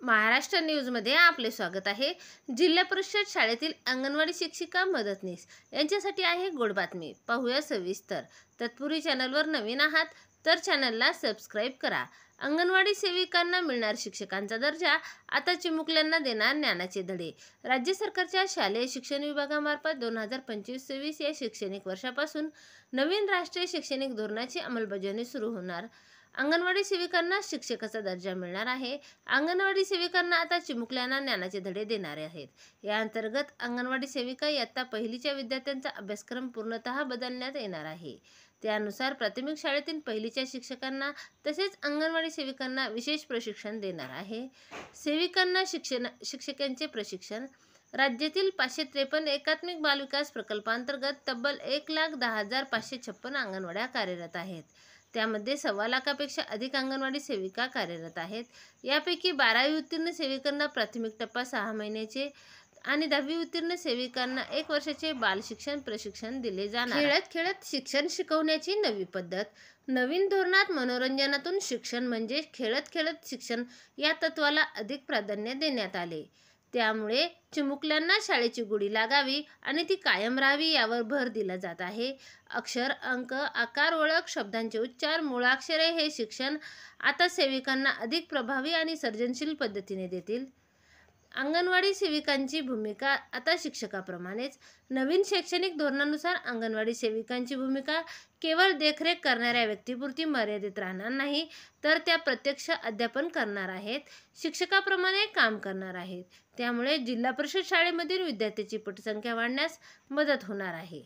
महाराष्ट्र न्यूजमध्ये आपले स्वागत आहे। जिल्हा परिषद शाळेतील अंगणवाडी शिक्षिका मदतनीस यांच्यासाठी आहे गोड बातमी। पाहूया सविस्तर। तत्पूर्वी चॅनलवर नवीन आहात तर चॅनलला सबस्क्राइब करा। अंगणवाडी सेविकांना मिळणार शिक्षकांचा दर्जा, आता चिमुकल्यांना देणार ज्ञानाचे धडे। राज्य सरकारच्या शालेय शिक्षण विभागामार्फत 2025-26 या शैक्षणिक वर्षापासून नवीन राष्ट्रीय शैक्षणिक धोरणाची अंमलबजावणी सुरू होणार। अंगणवाडी सेविकांना शिक्षकाचा दर्जा मिळणार आहे। अंगणवाडी सेविकांना आता चिमुकल्यांना ज्ञानाचे धडे देणारे आहेत। या अंतर्गत अंगणवाडी सेविका इयत्ता पहिलीच्या विद्यार्थ्यांचा अभ्यासक्रम पूर्णतः बदलण्यात येणार आहे। त्यानुसार प्राथमिक शाळेतील पहिलीच्या शिक्षकांना तसेच अंगणवाडी सेविकांना विशेष प्रशिक्षण देणार आहे। सेविकांना शिक्षकांचे प्रशिक्षण राज्यातील 553 एकात्मिक बालविकास प्रकल्पांतर्गत तब्बल 1,10,556 अंगणवाड्या कार्यरत आहेत। त्यामध्ये 1.25 लाखापेक्षा अधिक अंगणवाडी सेविका कार्यरत आहेत। यापैकी 12वी उत्तीर्ण सेविकांना प्राथमिक टप्पा 6 महिन्याचे आणि 10वी उत्तीर्ण सेविकांना 1 वर्षाचे बाल शिक्षण प्रशिक्षण दिले जाणार। खेळत खेळत शिक्षण शिकवण्याची नवी पद्धत। नवीन धोरणात मनोरंजनातून शिक्षण म्हणजे खेळत खेळत शिक्षण या तत्वाला अधिक प्राधान्य देण्यात आले। त्यामुळे चिमुकल्यांना शाळेची गोडी लागावी आणि ती कायम राहावी यावर भर दिला जात आहे। अक्षर, अंक, आकार, ओळख, शब्दांचे उच्चार, मूळाक्षरे हे शिक्षण आता सेविकांना अधिक प्रभावी आणि सर्जनशील पद्धतीने देतील। अंगणवाडी सेविकांची भूमिका आता शिक्षकाप्रमाणेच। नवीन शैक्षणिक धोरणानुसार अंगणवाडी सेविकांची भूमिका केवळ देखरेख करणाऱ्या व्यक्तीपुरती मर्यादित राहणार नाही, तर त्या प्रत्यक्ष अध्यापन करणार आहेत, शिक्षकाप्रमाणे काम करणार आहेत। त्यामुळे जिल्हा परिषद शाळेमधील विद्यार्थ्यांची पटसंख्या वाढण्यास मदत होणार आहे।